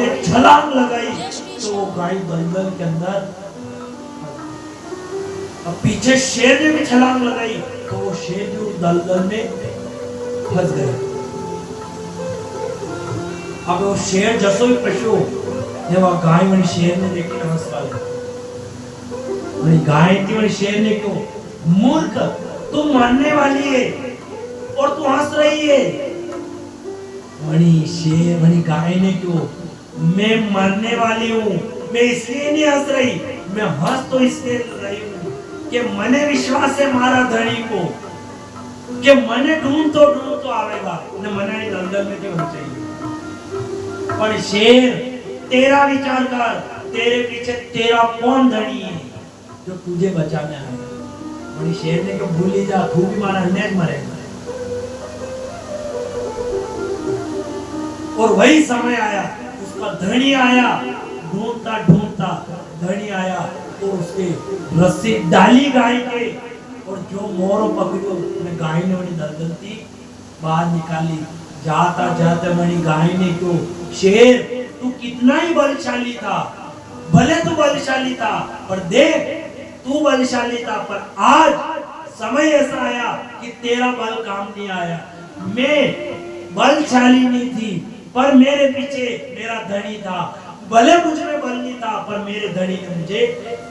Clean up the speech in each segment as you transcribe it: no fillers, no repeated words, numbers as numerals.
ने छलांग लगाई तो वो गाय दलदल के अंदर, अब पीछे शेर ने भी छलांग लगाई तो वो शेर भी उस दलदल में फंस गया। अब वो शेर जसो ही पशु ने वो गाय वाली शेर ने देखी हंस वाले वही गाय थी वाली शेर ने क्यों, मूर्ख तू मरने वाली है और तू हंस रही है। वही शेर वही गाय ने क्यों, मैं मरने वाली हूँ, मैं इसलिए नहीं हंस रही, मैं हंस तो इसलिए रही हूँ कि मने विश्वास है मारा धनी को कि मने ढूंढ तो आवेगा न मने दलदल में क्यों चाहिए। पर शेर तेरा विचार कर, तेरे पीछे तेरा कौन धनी है जो तुझे बचाने आएगा। और शेर ने क्यों भूल ही जा, तू भी मारा नेक मरेगा। और वही समय आया, उसका धनी आया, ढूंढता ढूंढता धनी आया तो उसके रस्सी डाली गाय के और जो मोरो पकड़ो ने गाय ने वही दलदल थी बाहर निकाली। जाता जाते वही गाय ने क्यों, शेर तू कितना ही बलशाली था, भले तू बलशाली था पर देख तू बलशाली था पर आज समय ऐसा आया कि तेरा बल काम नहीं आया। मैं बलशाली नहीं थी पर मेरे पीछे मेरा धनी था, भले मुझ में बल नहीं था पर मेरे धनी ने मुझे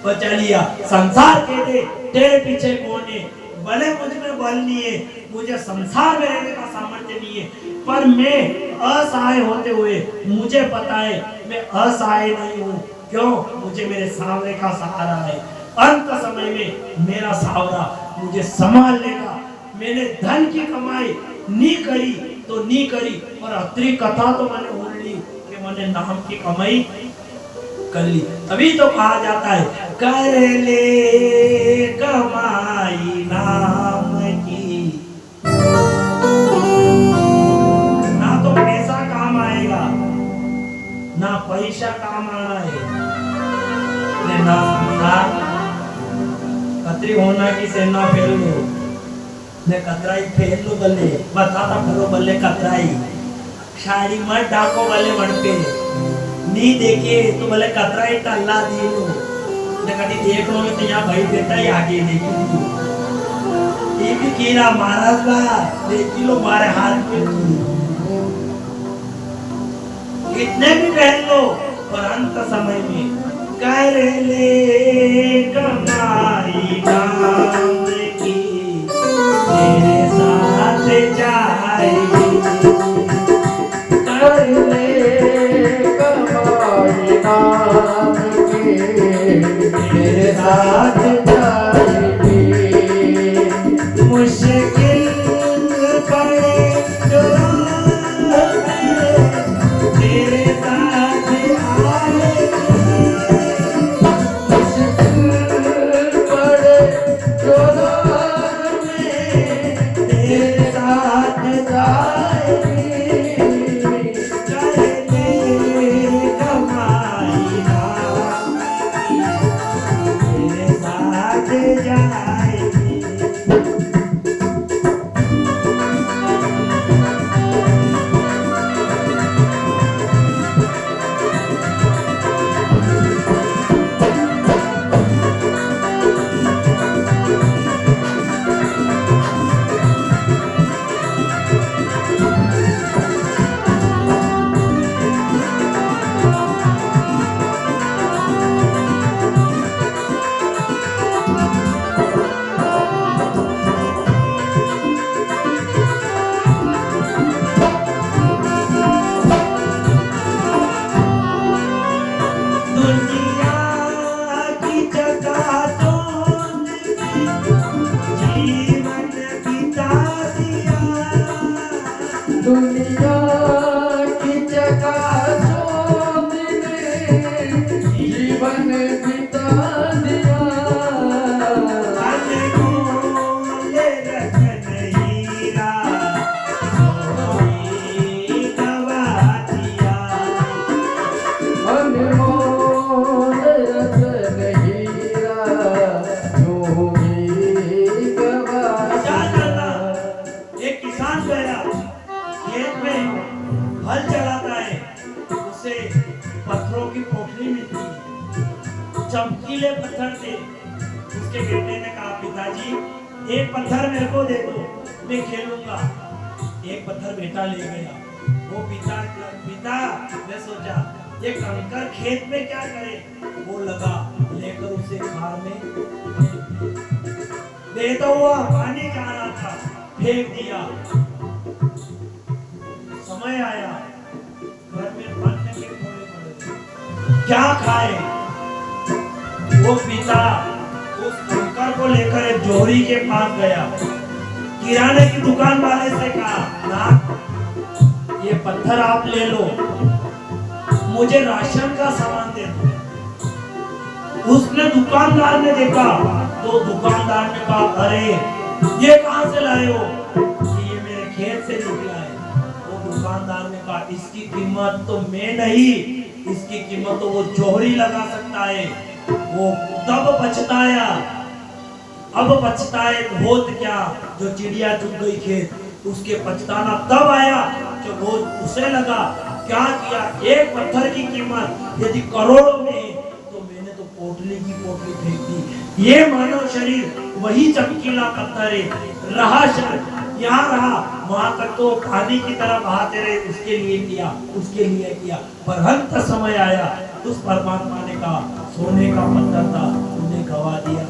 बचा लिया। संसार कह दे तेरे पीछे कौन है, भले मुझ में बल नहीं है, मुझे संसार में रहने का सामर्थ्य नहीं है, पर मैं असहाय होते हुए मुझे पता है मैं असहाय नहीं हूँ। क्यों, मुझे मेरे सावरे का सहारा है। अंत समय में मेरा सावरा मुझे संभाल लेगा। मैंने धन की कमाई नहीं करी तो नहीं करी, पर अत्री कथा तो मैंने बोल ली कि मैंने नाम की कमाई कर ली। तभी तो कहा जाता है कर ले कमाई नाम की, ना तो पैसा काम आएगा ना पैसा काम आना है, ना संसार कतरी होना की सेना फेल लो ने कतराई फेल लो बल्ले बताता करो बल्ले कतराई शायरी मत डाको बल्ले मण पे नहीं देखे तो बल्ले कतराई टल्ला दी लो ने कभी देख लो तो यहाँ भाई बेटा ही आगे देखी ये भी कीड़ा महाराज बा देखी लो मारे हाथ में कितने भी कह लो पर अंत समय में कर ले कमाई नाम की तेरे साथ जाएगी। कर ले कमाई नाम की तेरे साथ जाएगी। मुश्किल पड़े तो तेरे साथ की पोटली मिलती है, चमकीले पत्थर थे। उसके बेटे ने कहा पिताजी एक पत्थर मेरे को दे दो, मैं खेलूंगा। एक पत्थर बेटा ले गया। वो पिता मैं सोचा ये कंकर खेत में क्या करे, वो लगा लेकर उसे खार में देता हुआ पानी जा रहा था, फेंक दिया। समय आया घर में अन्न के थोड़े पड़े, क्या खाए। वो पिता उस कंकर को लेकर एक जोहरी के पास गया, किराने की दुकान वाले से कहा ना ये पत्थर आप ले लो, मुझे राशन का सामान दे दो। उसने दुकानदार ने देखा तो दुकानदार ने कहा अरे ये कहां से लाए हो, ये मेरे खेत से निकला है। वो दुकानदार ने कहा इसकी कीमत तो मैं नहीं, इसकी कीमत तो वो जोहरी लगा सकता है। वो तब पछताया, अब पछताए होत क्या, जो चिड़िया चुग गई खेत, उसके पछताना तब आया जब वो उसे लगा क्या किया, एक पत्थर की कीमत यदि करोड़ों में है तो मैंने तो पोटली की पोटली फेंक दी। ये मानव शरीर वही चमकीला पत्थर है, रहा शरीर यहाँ रहा, वहां तक तो पानी की तरह बहाते रहे, उसके लिए किया, उसके लिए किया। पर अंत समय आया, उस परमात्मा ने कहा सोने का पत्थर था, उन्हें गवा दिया।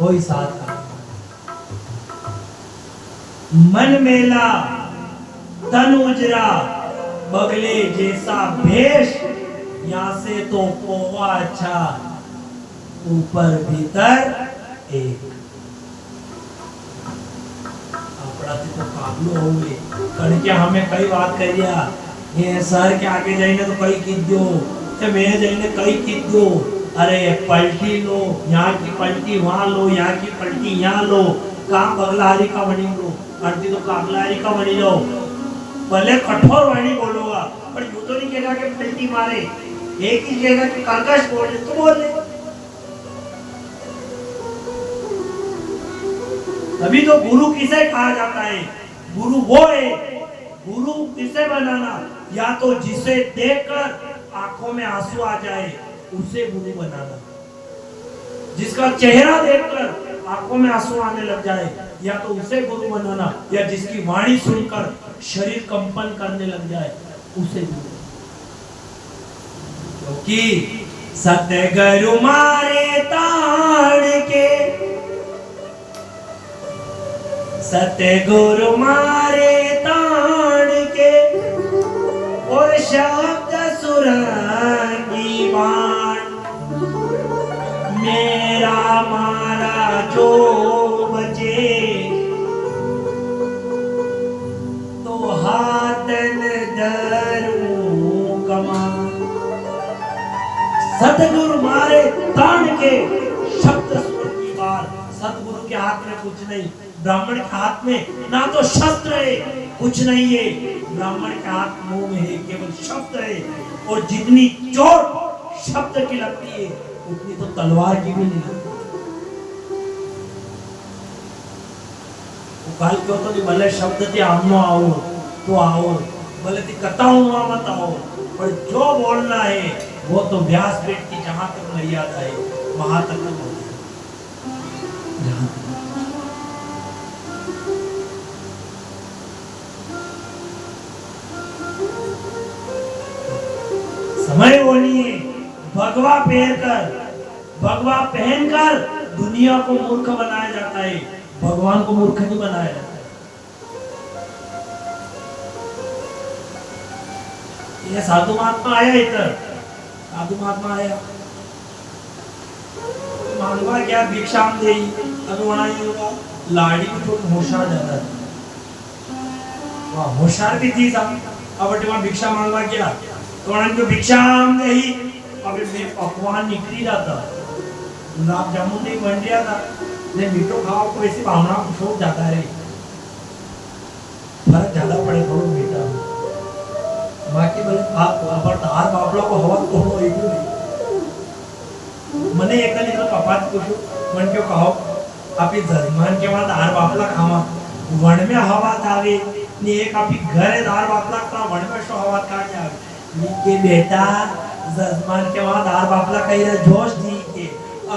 कोई साथ का मन मेला तन उजरा बगले जैसा भेष, यहाँ से तो पोहा अच्छा ऊपर भीतर एक। આપણાથી તો કાબલું હોવે કારણ કે અમે કઈ વાત કર્યા એ સર કે આગે જઈને તો કઈ કીધું કે મેં જઈને કઈ કીધું, अरे पलटी लो, यहाँ की पलटी वहाँ लो, यहाँ की पलटी यहाँ लो, काम बगलाहारी का बनी लो, अर्धी तो कागलाहारी का बनी लो। भले कठोर वाणी बोलोगा पर यूं तो नहीं कहेगा कि पलटी मारे, एक ही कहेगा कि कर्कश बोल तो बोल ले। तभी तो गुरु किसे कहा जाता है, गुरु वो है। गुरु किसे बनाना? या तो जिसे देखकर आंखों में आंसू आ जाए उसे गुरु बनाना, जिसका चेहरा देखकर आंखों में आंसू आने लग जाए या तो उसे गुरु बनाना, या जिसकी वाणी सुनकर शरीर कंपन करने लग जाए उसे गुरु। क्योंकि सतगुरु मारे ताड़ के, सतगुरु मारे ताड़ के, और शब्द सुरंगी बाण, मेरा मारा जो बचे तो हाथन धरूं कमान। सतगुरु मारे ताड़ के, शब्द सुरंगी बाण। सतगुरु के हाथ में कुछ नहीं, ब्राह्मण के हाथ में ना तो शस्त्र है, कुछ नहीं है। ब्राह्मण के हाथ मुंह में है, केवल शब्द है। और जितनी चोट शब्द की लगती है उतनी तो तलवार की भी नहीं लगती। काल क्यों तो नहीं भले शब्द ते आमनो आओ तो आओ, भले ती कथाओं मत आओ, पर जो बोलना है वो तो व्यासपीठ की जहां तक मर्यादा है वहां तक बोलना। समय वो नहीं है भगवा पहनकर दुनिया को मूर्ख बनाया जाता है, भगवान को मूर्ख नहीं बनाया जाता है। ये साधु महात्मा आया इधर, साधु महात्मा आया मांगवा क्या भिक्षाम दे, होगा लाड़ी को थोड़ी होशियार ज्यादा थी, वह होशियार भी थी साहब। अब वहाँ भिक्षा मांगवा गया तो उन्होंने भिक्षाम दे ही, अभी मैं पकवान निकली रहा था, गुलाब जामुन नहीं बन गया था, ने मीठो खाओ को ऐसी भावना को शोक जाता है, फर्क ज्यादा पड़े थोड़ा मीठा बाकी बोले आप तार बापला को हवा तोड़ो एक नहीं मने एक नहीं तो कपात पूछो मन क्यों कहो आप ये जजमान के बाद तार बापला खावा वन में हवा आवे ने एक आप घरे तार बापला का वन में शो हवा काट आवे के बेटा जजमान के बाद तार बापला कही रहे जोश दी के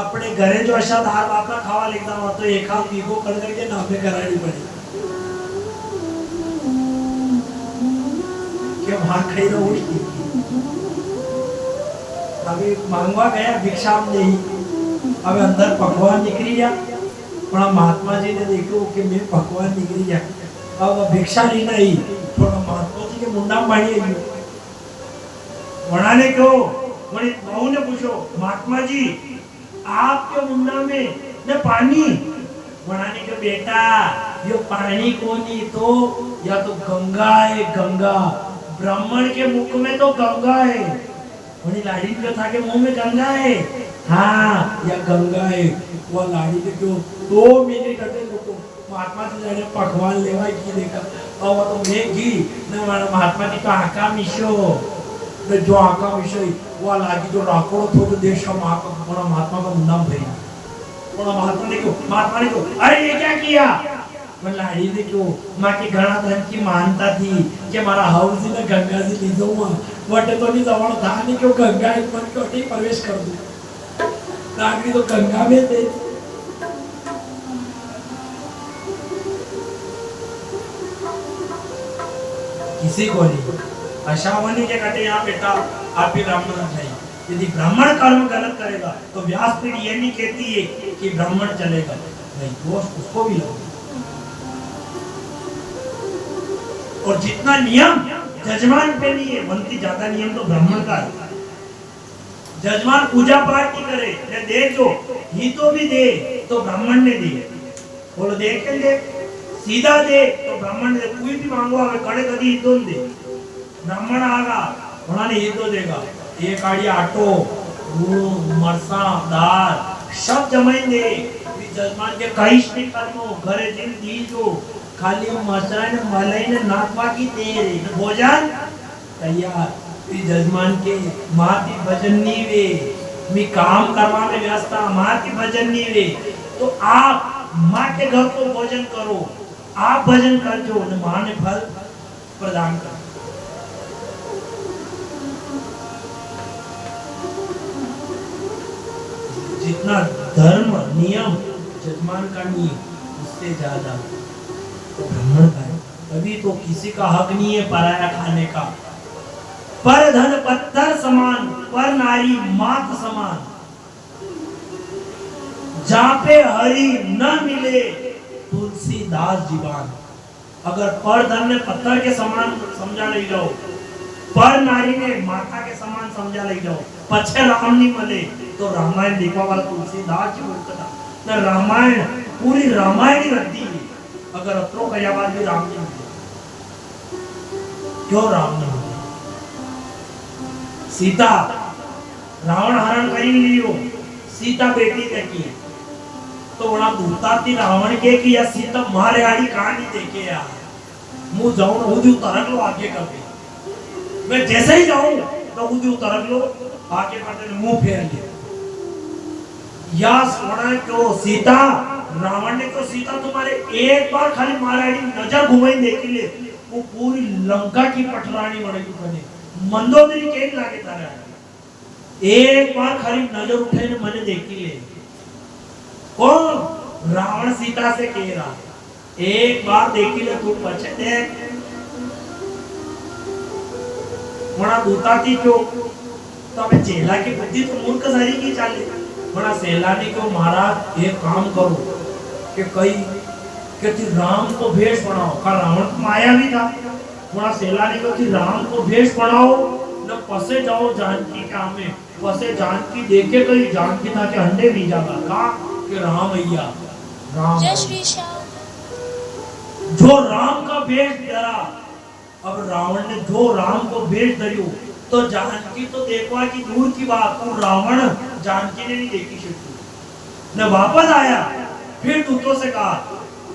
अपने घरे जो अशा तार बापला खावा लेता हो तो एक हाथ वीगो कर करके नामे करानी पड़ी के वहां खाई रहो अभी मांगवा गया भिक्षाम नहीं, अब अंदर पकवान निकली जा, थोड़ा महात्मा जी ने देखो कि मैं पकवान निकली जा, अब भिक्षा नहीं नहीं थोड़ा महात्मा जी के मुंडा पानी आई बनाने क्यों बड़े बहू ने पूछो महात्मा जी आपके मुंडा में न पानी बनाने के बेटा ये पानी को नहीं तो या तो गंगा है, गंगा ब्राह्मण के मुख में तो गंगा है, वही लाड़ी जो था के मुंह में गंगा है, हाँ या गंगा है वो लाड़ी के क्यों 2 मिनट करते लोगों महात्मा जी जाने पकवान लेवा की देखा और वो तो मैं घी न महात्मा जी तो आका मिशो न जो आका मिशो वो लागी जो राकोड़ो थो तो देश का महात्मा का नाम भरी महात्मा ने क्यों अरे ये क्या किया लाड़ी ने क्यों माँ के घड़ा धन की मानता थी कि हमारा हाउस ही ना गंगा जी ली जाऊँ वटे तो नहीं जवान था नहीं क्यों गंगा एक मन क्यों नहीं प्रवेश कर दूँ नागरी तो गंगा में थे किसी को नहीं अशावनी के कटे यहाँ बेटा आप ही ब्राह्मण नहीं, यदि ब्राह्मण कर्म गलत करेगा तो व्यासपीठ ये नहीं कहती है कि ब्राह्मण चलेगा नहीं, दोष उसको भी लगेगा। और जितना नियम जजमान पे नहीं है बनती ज्यादा नियम तो ब्राह्मण का है। जजमान पूजा पाठ नहीं करे या दे जो ही तो भी दे तो ब्राह्मण ने दे, बोलो देख के दे सीधा दे तो ब्राह्मण ने कोई भी मांगवा कड़े कभी ही तो दे ब्राह्मण आगा उन्होंने ही तो देगा एक आड़ी आटो मरसा दाल सब जमाई दे जजमान के कहीं नहीं करनो घरे दिन दी जो खाली मसाला ने मलाई ने नाकवा की दे भोजन तैयार जजमान के माती भजन नहीं वे मी काम करवा में व्यस्त माती भजन नहीं वे तो आप माँ के घर को भोजन करो आप भजन कर जो उन्हें मां ने फल प्रदान कर। जितना धर्म नियम जजमान का नहीं उससे ज्यादा तो ब्राह्मण का है। अभी तो किसी का हक नहीं है पराया खाने का। पर धन पत्थर समान, पर नारी मात समान। जहां पे हरि न मिले तुलसीदास जीवान। अगर पर धन ने पत्थर के समान समझा ले जाओ, पर नारी ने माता के समान समझा ले जाओ, पछे राम नहीं मिले तो रामायण लिखवा वाला तुलसीदास जी बोलता था ना। रामायण पूरी रामायण ही रखती है अगर अत्रो का याद भी राम नहीं मिले। क्यों राम नहीं मिले? सीता रावण हरण करी लियो, सीता बेटी देखी तो बड़ा दूता थी रावण के कि या सीता मारे आड़ी कहानी देखे यार मुंह जाऊं ना उदी उतरक लो आगे कर दे। मैं जैसे ही जाऊं तो उदी उतरक लो आगे करते मुंह फेर लिया। या सोना क्यों सीता रावण ने क्यों सीता तुम्हारे एक बार खाली माराड़ी नजर घुमाई देखी ले वो पूरी लंका की पटरानी बनेगी बने मंदोदरी के लागे तारा एक बार खाली नजर उठे ने मने देखी ले। कौन? रावण सीता से कह रहा एक बार देखी ले तू पछे देख। बड़ा दूता थी क्यों तो हमें चेला की बुद्धि तो मूर्ख सारी की चाले। बड़ा सेलानी को महाराज एक काम करो कि कई कि राम को भेष बनाओ का रावण तो माया भी था। बड़ा सेलानी को कि राम को भेष बनाओ न पसे जाओ जानकी का हमें पसे जानकी देखे कहीं जानकी था कि अंडे भी जागा का कि राम भैया राम जय श्री श्याम। जो राम का भेष धरा। अब रावण ने जो राम को भेष धरियो तो जानकी तो देखवा की दूर की बात तो रावण जानकी ने नहीं देखी शिव ने वापस आया फिर दूतों से कहा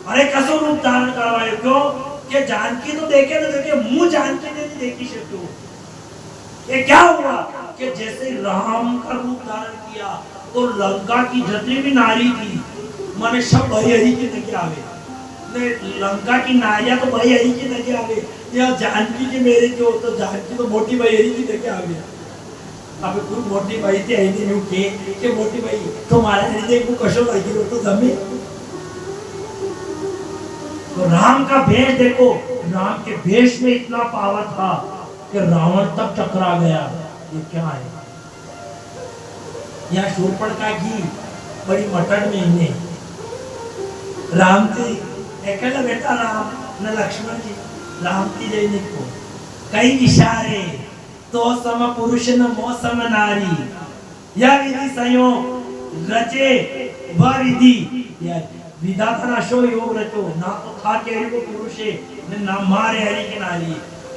अरे कसो रूप धारण करवाए क्यों कि जानकी तो देखे ना देखे मुंह जानकी ने नहीं देखी शिव। ये क्या हुआ कि जैसे राम का रूप धारण किया तो लंका की जितनी भी नारी थी माने सब भाई हरी की नजर आवे ने लंका की नारियां तो भाई हरी की नजर आवे या जानकी की मेरे जो तो जानकी तो मोटी भाई हरी की नजर आवे। अब कोई मोटी भाई थी आई नहीं उठे कि मोटी भाई तुम्हारा हृदय को कशो लगी हो तो जमे। तो राम का भेष देखो राम के भेष में इतना पावर था कि रावण तक टकरा गया। ये क्या है? यहाँ शूर्पणखा की बड़ी मटन में इन्हें राम जी अकेला बेटा राम न लक्ष्मण जी राम की जय को कई इशारे तो सम पुरुष न मौसम नारी या विधि संयोग रचे व विधि या विधाता ना शो योग रचो ना तो था के हरि को पुरुषे न ना मारे हरि की नारी।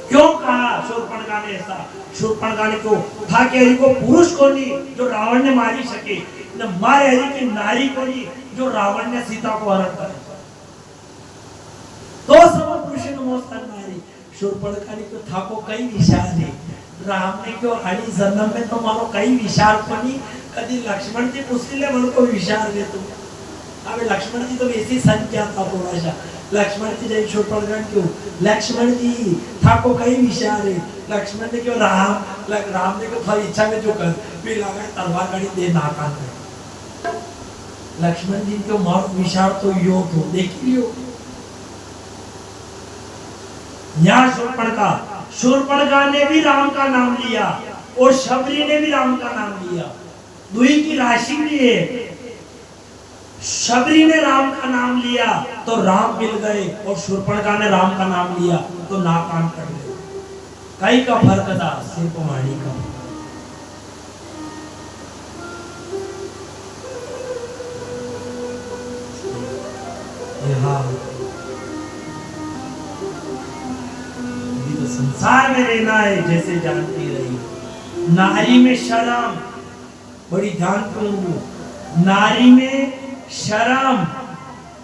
क्यों कहा शूर्पणखा ने ऐसा? शूर्पणखा ने क्यों था के हरि को पुरुष को नहीं जो रावण ने मारी सके न मारे हरि की नारी को नहीं जो रावण ने सीता को हरण कर। तो सब पुरुष न मौसम नारी शूर्पणखा ने क्यों था को कई विचार है राम ने क्यों हरि जन्म में तो मानो कई विचार को नहीं कभी लक्ष्मण जी मुश्किल है मन को विचार दे तुम। अब लक्ष्मण जी तो वैसी संख्या था थोड़ा सा लक्ष्मण जी जय शूर्पणखा क्यों लक्ष्मण जी था को कई विचार है लक्ष्मण ने क्यों राम ने क्यों थोड़ी इच्छा में जो कर फिर लगा तलवार गाड़ी दे नाकान कर। लक्ष्मण जी क्यों मार विचार तो योग हो देख लियो। यहाँ शूर्पणखा ने भी राम का नाम लिया और शबरी ने भी राम का नाम लिया। दुई की राशि भी है। शबरी ने राम का नाम लिया तो राम मिल गए और शूर्पणखा ने राम का नाम लिया तो नाकाम कर गए। कई का फर्क था सिर्फ वाणी का। तो संसार में रहना है जैसे जानती रही। नारी में शर्म बड़ी ध्यान पूर्वक नारी में शरण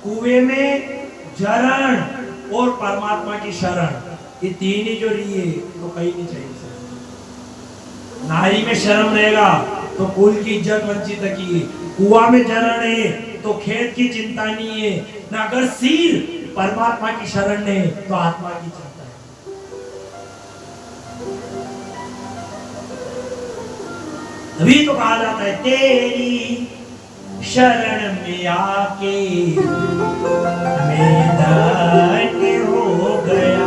कुएं में जरण और परमात्मा की शरण ये तीन ही जो लिए तो कहीं नहीं चाहिए। नारी में शर्म रहेगा तो कुल की इज्जत वंचित की। कुआं में जरण है तो खेत की चिंता नहीं है ना। अगर सिर परमात्मा की शरण ने तो आत्मा की चिंता है। तभी तो कहा जाता है तेरी शरण में आके मैं धन्य हो गया।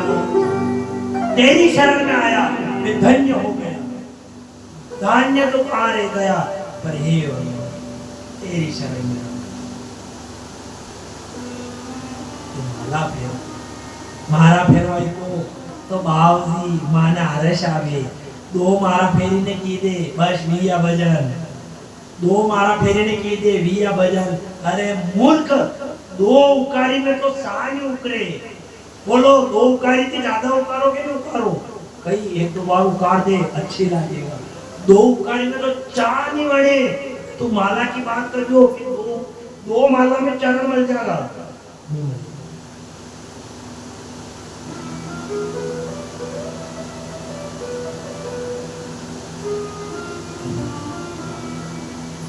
तेरी शरण में आया मैं धन्य हो गया। धान्य तो कहाँ रह गया, पर हे भगवान तेरी शरण में माला फेर मारा फेरवाई तो बावजी माने हरश आवे। दो मारा फेरी ने की दे बस विया भजन, दो मारा फेरी ने की दे विया भजन। अरे मूर्ख, दो उकारी में तो सारी उकरे। बोलो दो उकारी से ज्यादा उकारोगे ना उकारो, कहीं एक दो बार उकार दे अच्छी लगेगा। दो उकारी में तो चार नहीं बने। तू माला की बात कर दो, फिर दो माला में चरण मिल जाएगा।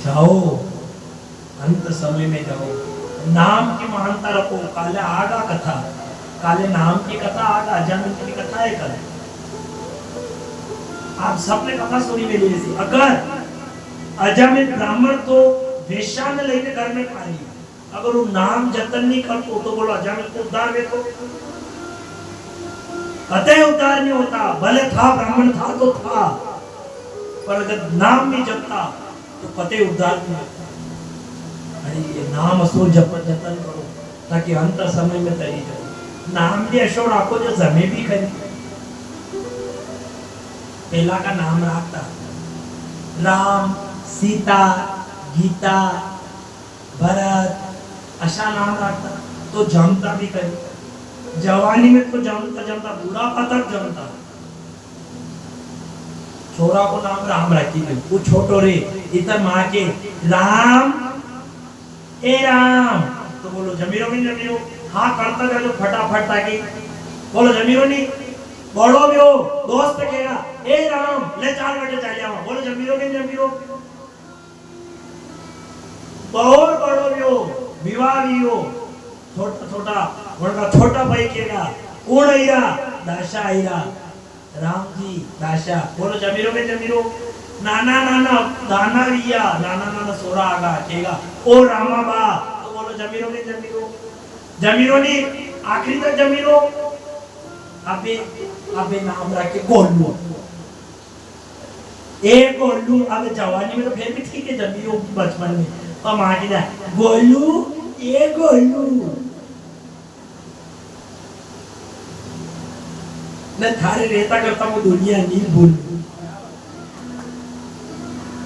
जाओ अंत समय में जाओ, नाम की महानता रखो। काले आगा कथा, काले नाम की कथा आगा, अजामिल की कथा है कल। आप सबने कथा सुनी मेरी ऐसी। अगर अजामिल ब्राह्मण तो वेश्या ने लेके घर में पाली, अगर वो नाम जतन नहीं करतो तो बोलो अजामिल को उद्धार देखो, कतई उद्धार नहीं होता। भले था ब्राह्मण था तो था, पर अगर नाम नहीं जपता तो कतई उद्धार नहीं होता। अरे ये नाम असो जतन करो ताकि अंतर समय में तरी जाए। नाम भी अशो राखो जो जमे भी खरी। पहला का नाम रखता राम, सीता, गीता, भरत, अशा नाम रखता तो जमता भी करी। जवानी में तो जमता जमता बुढ़ापा तक जमता। छोरा को नाम राम रखी गई, वो छोटो रे इधर माँ के राम ए राम तो बोलो जमीरो नहीं जमीरो, हाँ करता जाओ फटाफट ताकि बोलो जमीरो नहीं। बड़ो भी हो दोस्त कहेगा ए राम ले 4 बजे चल जाओ, बोलो जमीरो नहीं जमीरो। बहुत बड़ो भी हो विवाह भी हो, छोटा छोटा बड़ा छोटा भाई कहेगा कौन आईरा, दाशा आईरा, राम जी दाशा, बोलो जमीरो में जमीरो। नाना नाना दाना रिया, नाना नाना सोरा आगा कहेगा ओ रामा बा तो बोलो जमीरो में जमीरो। जमीरो नहीं आखिरी तक जमीरो। अबे अबे नाम रखे गोलू, ए गोलू। अबे जवानी में तो फिर भी ठीक है, जमीरो बचपन में और माँ की गोलू ए गोलू न थारे रेता करता वो दुनिया नहीं भूल।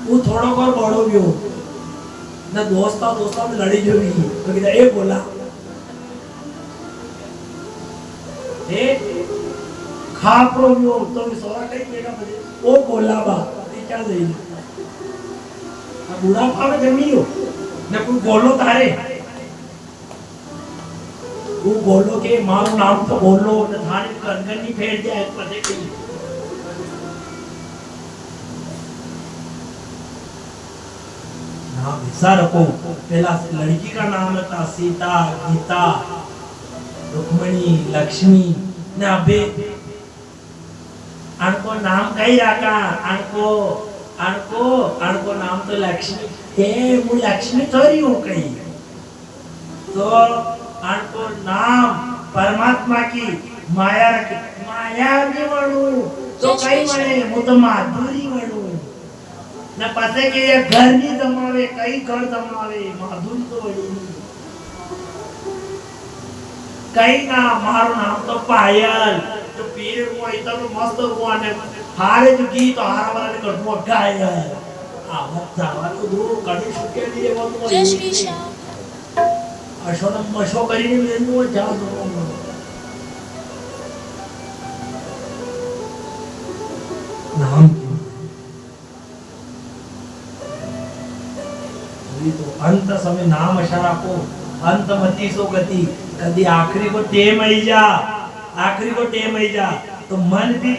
वो थोड़ा और बड़ो भी हो न दोस्ता में लड़ी जो भी तो कहता ए बोला ए खापरो भी हो तो सोरा कहीं केगा बजे ओ बोला बा ये क्या सही अब बूढ़ा पावे जमी हो न कोई बोलो तारे, वो बोलो के मारो नाम तो बोलो न थाने करगन नहीं फेर दिया है पते कहीं। नाम हिस्सा रखो। पहला लड़की का नाम था सीता, गीता, रुक्मणी, लक्ष्मी ने अबे अनको नाम कहीं रखा, अनको नाम तो लक्ष्मी हे वो लक्ष्मी थोड़ी हो कहीं तो अनको नाम परमात्मा की माया रखी। माया भी बनू तो कहीं बने वो तो माधुरी बनू न पते के ये घर नहीं जमावे कई घर जमावे माधुरी तो बड़ी कई ना मारो नाम तो पायल जो पीर हुआ इतना तो मस्त हुआ ने हारे जो गीत हारा वाला ने कर दुआ गायल आवत जावा तो दूर कड़ी सुके लिए वो तो जय श्री श्याम अशोक मशो करी ने लेन वो जा दो नाम तो अंत समय नाम अशारा को अंत मती सो गति कदी आखिरी को टेम आई जा तो मन भी